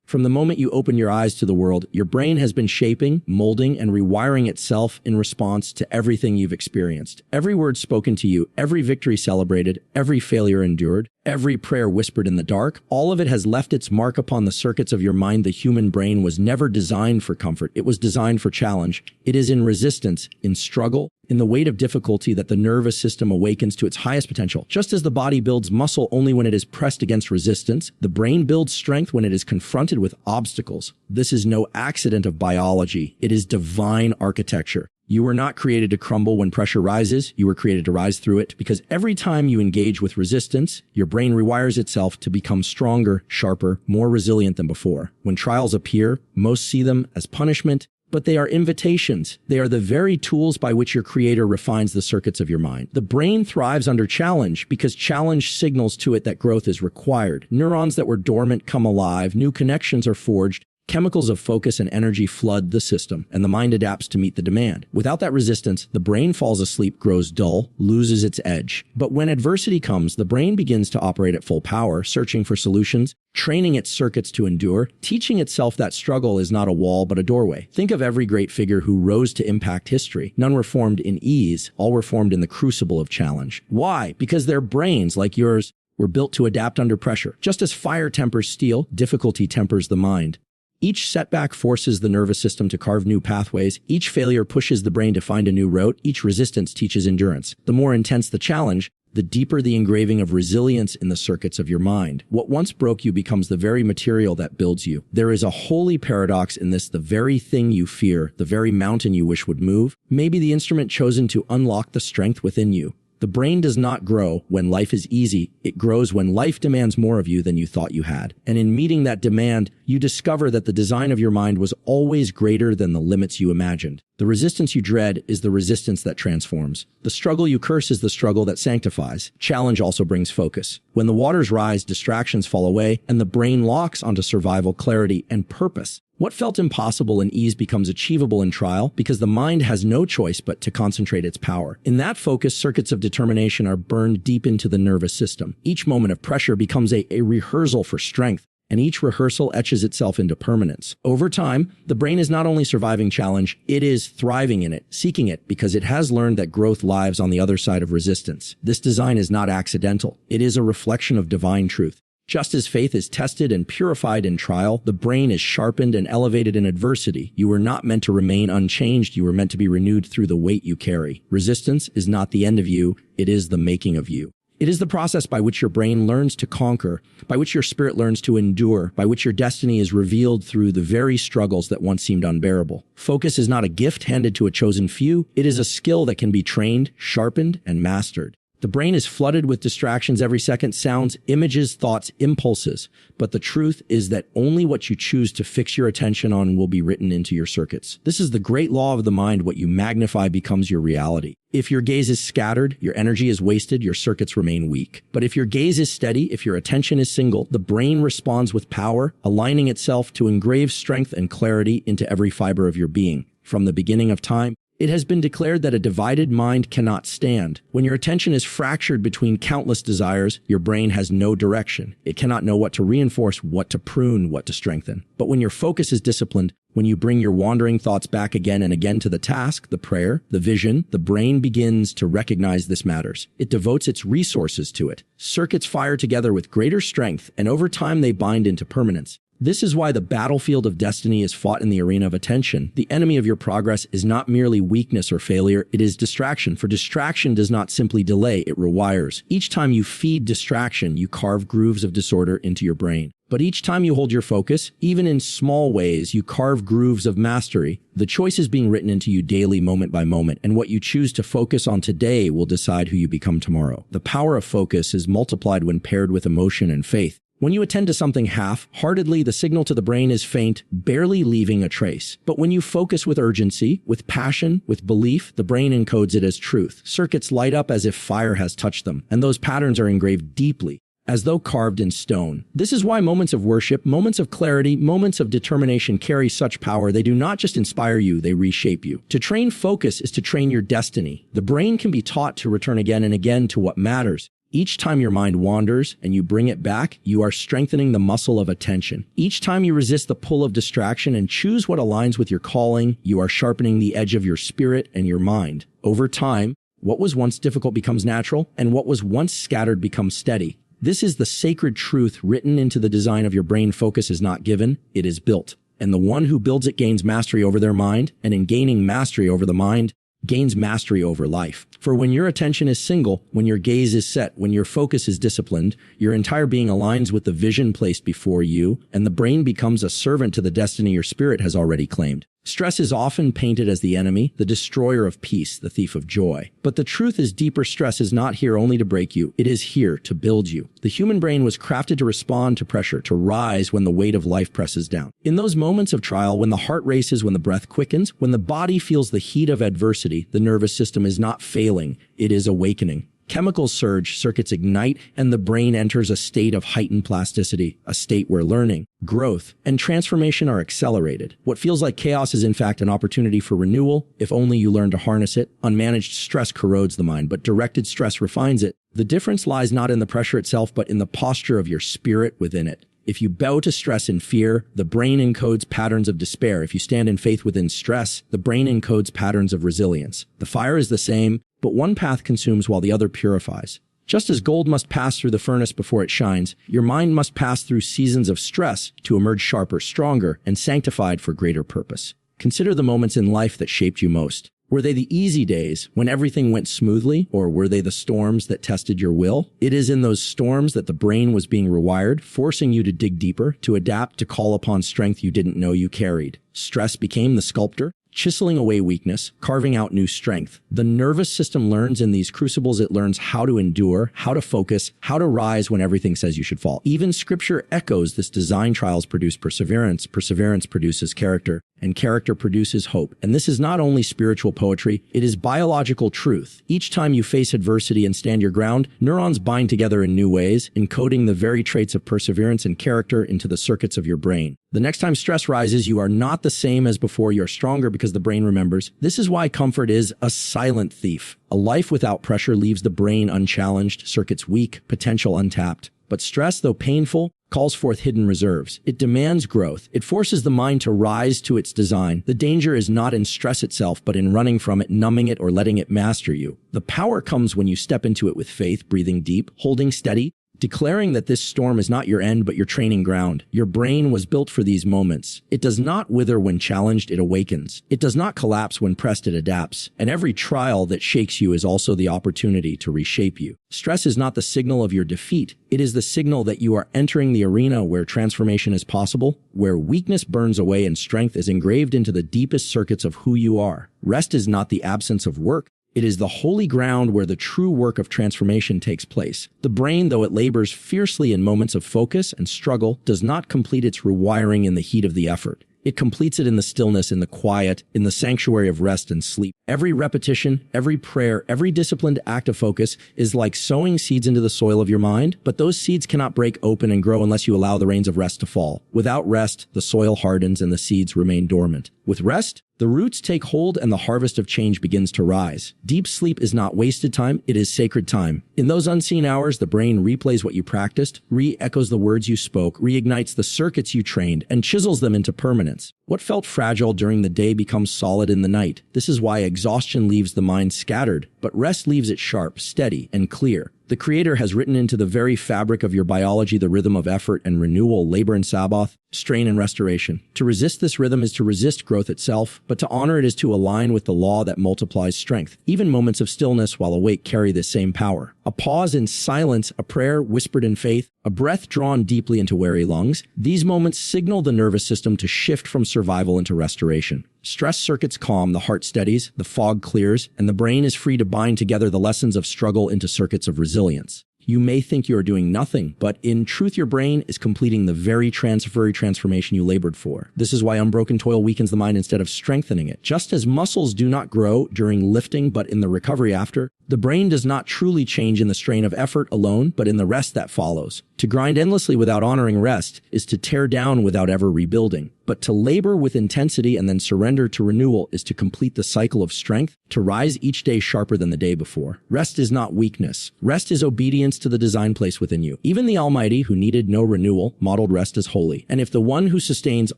From the moment you open your eyes to the world, your brain has been shaping, molding, and rewiring itself in response to everything you've experienced. Every word spoken to you, every victory celebrated, every failure endured, every prayer whispered in the dark, all of it has left its mark upon the circuits of your mind. The human brain was never designed for comfort. It was designed for challenge. It is in resistance, in struggle, in the weight of difficulty that the nervous system awakens to its highest potential. Just as the body builds muscle only when it is pressed against resistance, the brain builds strength when it is confronted with obstacles. This is no accident of biology. It is divine architecture. You were not created to crumble when pressure rises. You were created to rise through it, because every time you engage with resistance, your brain rewires itself to become stronger, sharper, more resilient than before. When trials appear, most see them as punishment, but they are invitations. They are the very tools by which your creator refines the circuits of your mind. The brain thrives under challenge because challenge signals to it that growth is required. Neurons that were dormant come alive, new connections are forged, chemicals of focus and energy flood the system, and the mind adapts to meet the demand. Without that resistance, the brain falls asleep, grows dull, loses its edge. But when adversity comes, the brain begins to operate at full power, searching for solutions, training its circuits to endure, teaching itself that struggle is not a wall but a doorway. Think of every great figure who rose to impact history. None were formed in ease, all were formed in the crucible of challenge. Why? Because their brains, like yours, were built to adapt under pressure. Just as fire tempers steel, difficulty tempers the mind. Each setback forces the nervous system to carve new pathways. Each failure pushes the brain to find a new route. Each resistance teaches endurance. The more intense the challenge, the deeper the engraving of resilience in the circuits of your mind. What once broke you becomes the very material that builds you. There is a holy paradox in this. The very thing you fear, the very mountain you wish would move, may be the instrument chosen to unlock the strength within you. The brain does not grow when life is easy. It grows when life demands more of you than you thought you had. And in meeting that demand, you discover that the design of your mind was always greater than the limits you imagined. The resistance you dread is the resistance that transforms. The struggle you curse is the struggle that sanctifies. Challenge also brings focus. When the waters rise, distractions fall away, and the brain locks onto survival, clarity, and purpose. What felt impossible in ease becomes achievable in trial because the mind has no choice but to concentrate its power. In that focus, circuits of determination are burned deep into the nervous system. Each moment of pressure becomes a rehearsal for strength, and each rehearsal etches itself into permanence. Over time, the brain is not only surviving challenge, it is thriving in it, seeking it, because it has learned that growth lives on the other side of resistance. This design is not accidental. It is a reflection of divine truth. Just as faith is tested and purified in trial, the brain is sharpened and elevated in adversity. You were not meant to remain unchanged. You were meant to be renewed through the weight you carry. Resistance is not the end of you. It is the making of you. It is the process by which your brain learns to conquer, by which your spirit learns to endure, by which your destiny is revealed through the very struggles that once seemed unbearable. Focus is not a gift handed to a chosen few. It is a skill that can be trained, sharpened, and mastered. The brain is flooded with distractions every second, sounds, images, thoughts, impulses. But the truth is that only what you choose to fix your attention on will be written into your circuits. This is the great law of the mind. What you magnify becomes your reality. If your gaze is scattered, your energy is wasted, your circuits remain weak. But if your gaze is steady, if your attention is single, the brain responds with power, aligning itself to engrave strength and clarity into every fiber of your being. From the beginning of time, it has been declared that a divided mind cannot stand. When your attention is fractured between countless desires, your brain has no direction. It cannot know what to reinforce, what to prune, what to strengthen. But when your focus is disciplined, when you bring your wandering thoughts back again and again to the task, the prayer, the vision, the brain begins to recognize this matters. It devotes its resources to it. Circuits fire together with greater strength, and over time they bind into permanence. This is why the battlefield of destiny is fought in the arena of attention. The enemy of your progress is not merely weakness or failure, it is distraction. For distraction does not simply delay, it rewires. Each time you feed distraction, you carve grooves of disorder into your brain. But each time you hold your focus, even in small ways, you carve grooves of mastery. The choice is being written into you daily, moment by moment, and what you choose to focus on today will decide who you become tomorrow. The power of focus is multiplied when paired with emotion and faith. When you attend to something half-heartedly, the signal to the brain is faint, barely leaving a trace. But when you focus with urgency, with passion, with belief, the brain encodes it as truth. Circuits light up as if fire has touched them, and those patterns are engraved deeply, as though carved in stone. This is why moments of worship, moments of clarity, moments of determination carry such power. They do not just inspire you, they reshape you. To train focus is to train your destiny. The brain can be taught to return again and again to what matters, Each time your mind wanders and you bring it back, you are strengthening the muscle of attention. Each time you resist the pull of distraction and choose what aligns with your calling, you are sharpening the edge of your spirit and your mind. Over time, what was once difficult becomes natural, and what was once scattered becomes steady. This is the sacred truth written into the design of your brain. Focus is not given, it is built. And the one who builds it gains mastery over their mind, and in gaining mastery over the mind, gains mastery over life. For when your attention is single, when your gaze is set, when your focus is disciplined, your entire being aligns with the vision placed before you, and the brain becomes a servant to the destiny your spirit has already claimed. Stress is often painted as the enemy, the destroyer of peace, the thief of joy. But the truth is deeper. Stress is not here only to break you. It is here to build you. The human brain was crafted to respond to pressure, to rise when the weight of life presses down. In those moments of trial, when the heart races, when the breath quickens, when the body feels the heat of adversity, the nervous system is not failing, it is awakening. Chemicals surge, circuits ignite, and the brain enters a state of heightened plasticity, a state where learning, growth, and transformation are accelerated. What feels like chaos is in fact an opportunity for renewal, if only you learn to harness it. Unmanaged stress corrodes the mind, but directed stress refines it. The difference lies not in the pressure itself, but in the posture of your spirit within it. If you bow to stress in fear, the brain encodes patterns of despair. If you stand in faith within stress, the brain encodes patterns of resilience. The fire is the same, but one path consumes while the other purifies. Just as gold must pass through the furnace before it shines, your mind must pass through seasons of stress to emerge sharper, stronger, and sanctified for greater purpose. Consider the moments in life that shaped you most. Were they the easy days when everything went smoothly, or were they the storms that tested your will? It is in those storms that the brain was being rewired, forcing you to dig deeper, to adapt, to call upon strength you didn't know you carried. Stress became the sculptor, chiseling away weakness, carving out new strength. The nervous system learns in these crucibles. It learns how to endure, how to focus, how to rise when everything says you should fall. Even scripture echoes this design. Trials produce perseverance, perseverance produces character, and character produces hope. And this is not only spiritual poetry, it is biological truth. Each time you face adversity and stand your ground, neurons bind together in new ways, encoding the very traits of perseverance and character into the circuits of your brain. The next time stress rises, you are not the same as before. You're stronger because the brain remembers. This is why comfort is a silent thief. A life without pressure leaves the brain unchallenged, circuits weak, potential untapped. But stress, though painful, calls forth hidden reserves. It demands growth. It forces the mind to rise to its design. The danger is not in stress itself, but in running from it, numbing it, or letting it master you. The power comes when you step into it with faith, breathing deep, holding steady, declaring that this storm is not your end, but your training ground. Your brain was built for these moments. It does not wither when challenged, it awakens. It does not collapse when pressed, it adapts. And every trial that shakes you is also the opportunity to reshape you. Stress is not the signal of your defeat. It is the signal that you are entering the arena where transformation is possible, where weakness burns away and strength is engraved into the deepest circuits of who you are. Rest is not the absence of work. It is the holy ground where the true work of transformation takes place. The brain, though it labors fiercely in moments of focus and struggle, does not complete its rewiring in the heat of the effort. It completes it in the stillness, in the quiet, in the sanctuary of rest and sleep. Every repetition, every prayer, every disciplined act of focus is like sowing seeds into the soil of your mind, but those seeds cannot break open and grow unless you allow the rains of rest to fall. Without rest, the soil hardens and the seeds remain dormant. With rest, the roots take hold and the harvest of change begins to rise. Deep sleep is not wasted time, it is sacred time. In those unseen hours, the brain replays what you practiced, re-echoes the words you spoke, reignites the circuits you trained, and chisels them into permanence. What felt fragile during the day becomes solid in the night. This is why exhaustion leaves the mind scattered, but rest leaves it sharp, steady, and clear. The Creator has written into the very fabric of your biology the rhythm of effort and renewal, labor and Sabbath, strain and restoration. To resist this rhythm is to resist growth itself, but to honor it is to align with the law that multiplies strength. Even moments of stillness while awake carry this same power. A pause in silence, a prayer whispered in faith, a breath drawn deeply into weary lungs. These moments signal the nervous system to shift from survival into restoration. Stress circuits calm, the heart steadies, the fog clears, and the brain is free to bind together the lessons of struggle into circuits of resilience. You may think you are doing nothing, but in truth, your brain is completing the very transformation you labored for. This is why unbroken toil weakens the mind instead of strengthening it. Just as muscles do not grow during lifting, but in the recovery after, the brain does not truly change in the strain of effort alone, but in the rest that follows. To grind endlessly without honoring rest is to tear down without ever rebuilding. But to labor with intensity and then surrender to renewal is to complete the cycle of strength, to rise each day sharper than the day before. Rest is not weakness. Rest is obedience to the design placed within you. Even the Almighty, who needed no renewal, modeled rest as holy. And if the one who sustains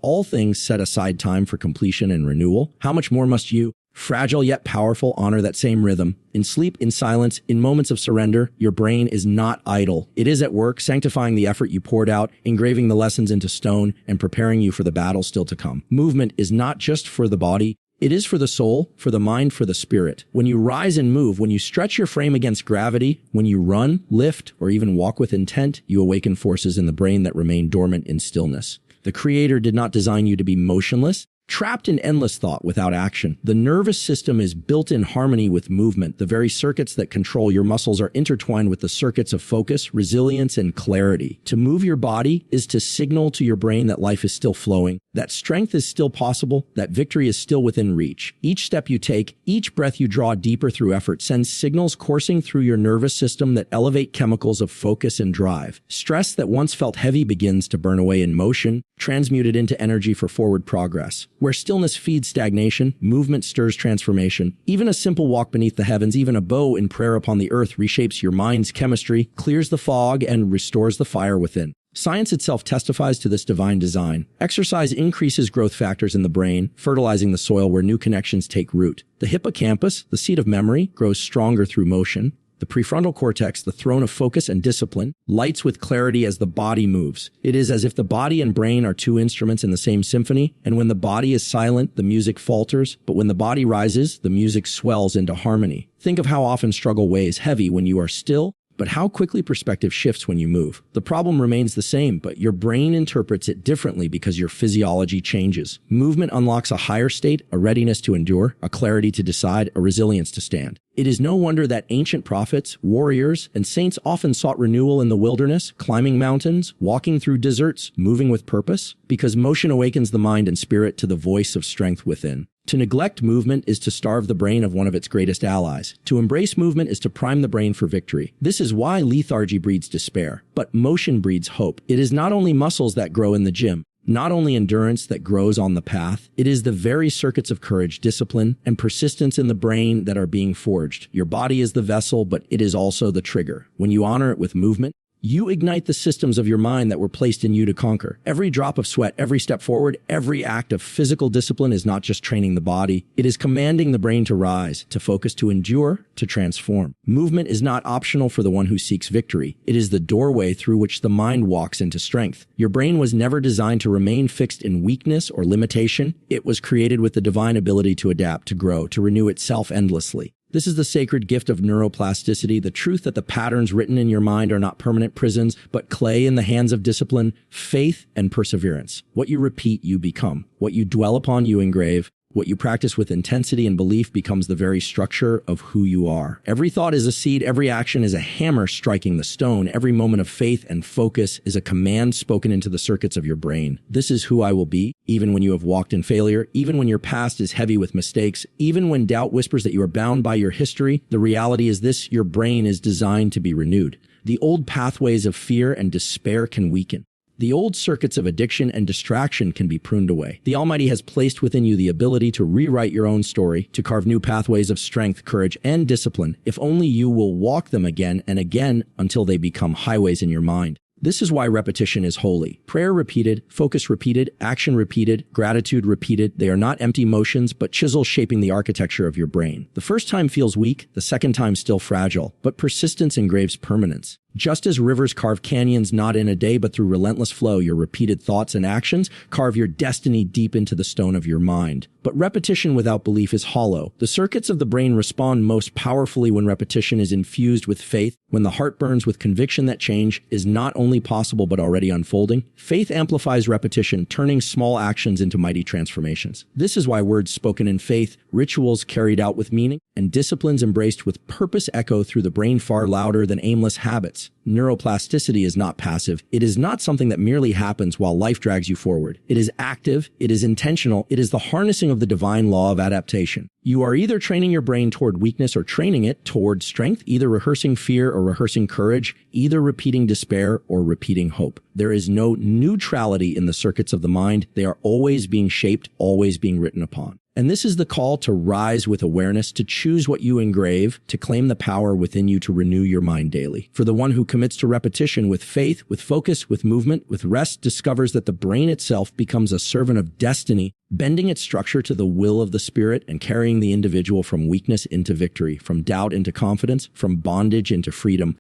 all things set aside time for completion and renewal, how much more must you, fragile yet powerful, honor that same rhythm? In sleep, in silence, in moments of surrender, your brain is not idle. It is at work, sanctifying the effort you poured out, engraving the lessons into stone, and preparing you for the battle still to come. Movement is not just for the body. It is for the soul, for the mind, for the spirit. When you rise and move, when you stretch your frame against gravity, when you run, lift, or even walk with intent, you awaken forces in the brain that remain dormant in stillness. The Creator did not design you to be motionless, trapped in endless thought without action. The nervous system is built in harmony with movement. The very circuits that control your muscles are intertwined with the circuits of focus, resilience, and clarity. To move your body is to signal to your brain that life is still flowing, that strength is still possible, that victory is still within reach. Each step you take, each breath you draw deeper through effort sends signals coursing through your nervous system that elevate chemicals of focus and drive. Stress that once felt heavy begins to burn away in motion, transmuted into energy for forward progress. Where stillness feeds stagnation, movement stirs transformation. Even a simple walk beneath the heavens, even a bow in prayer upon the earth reshapes your mind's chemistry, clears the fog, and restores the fire within. Science itself testifies to this divine design. Exercise increases growth factors in the brain, fertilizing the soil where new connections take root. The hippocampus, the seat of memory, grows stronger through motion. The prefrontal cortex, the throne of focus and discipline, lights with clarity as the body moves. It is as if the body and brain are two instruments in the same symphony, and when the body is silent, the music falters, but when the body rises, the music swells into harmony. Think of how often struggle weighs heavy when you are still, but how quickly perspective shifts when you move. The problem remains the same, but your brain interprets it differently because your physiology changes. Movement unlocks a higher state, a readiness to endure, a clarity to decide, a resilience to stand. It is no wonder that ancient prophets, warriors, and saints often sought renewal in the wilderness, climbing mountains, walking through deserts, moving with purpose, because motion awakens the mind and spirit to the voice of strength within. To neglect movement is to starve the brain of one of its greatest allies. To embrace movement is to prime the brain for victory. This is why lethargy breeds despair, but motion breeds hope. It is not only muscles that grow in the gym, not only endurance that grows on the path, it is the very circuits of courage, discipline, and persistence in the brain that are being forged. Your body is the vessel, but it is also the trigger. When you honor it with movement, you ignite the systems of your mind that were placed in you to conquer. Every drop of sweat, every step forward, every act of physical discipline is not just training the body. It is commanding the brain to rise, to focus, to endure, to transform. Movement is not optional for the one who seeks victory. It is the doorway through which the mind walks into strength. Your brain was never designed to remain fixed in weakness or limitation. It was created with the divine ability to adapt, to grow, to renew itself endlessly. This is the sacred gift of neuroplasticity, the truth that the patterns written in your mind are not permanent prisons, but clay in the hands of discipline, faith, and perseverance. What you repeat, you become. What you dwell upon, you engrave. What you practice with intensity and belief becomes the very structure of who you are. Every thought is a seed, every action is a hammer striking the stone, every moment of faith and focus is a command spoken into the circuits of your brain. This is who I will be, even when you have walked in failure, even when your past is heavy with mistakes, even when doubt whispers that you are bound by your history. The reality is this: your brain is designed to be renewed. The old pathways of fear and despair can weaken. The old circuits of addiction and distraction can be pruned away. The Almighty has placed within you the ability to rewrite your own story, to carve new pathways of strength, courage, and discipline, if only you will walk them again and again until they become highways in your mind. This is why repetition is holy. Prayer repeated, focus repeated, action repeated, gratitude repeated. They are not empty motions, but chisels shaping the architecture of your brain. The first time feels weak, the second time still fragile, but persistence engraves permanence. Just as rivers carve canyons not in a day but through relentless flow, your repeated thoughts and actions carve your destiny deep into the stone of your mind. But repetition without belief is hollow. The circuits of the brain respond most powerfully when repetition is infused with faith, when the heart burns with conviction that change is not only possible but already unfolding. Faith amplifies repetition, turning small actions into mighty transformations. This is why words spoken in faith, rituals carried out with meaning, and disciplines embraced with purpose echo through the brain far louder than aimless habits. this. Neuroplasticity is not passive. It is not something that merely happens while life drags you forward. It is active. It is intentional. It is the harnessing of the divine law of adaptation. You are either training your brain toward weakness or training it toward strength, either rehearsing fear or rehearsing courage, either repeating despair or repeating hope. There is no neutrality in the circuits of the mind. They are always being shaped, always being written upon. And this is the call to rise with awareness, to choose what you engrave, to claim the power within you to renew your mind daily. For the one who commits to repetition with faith, with focus, with movement, with rest, discovers that the brain itself becomes a servant of destiny, bending its structure to the will of the spirit and carrying the individual from weakness into victory, from doubt into confidence, from bondage into freedom,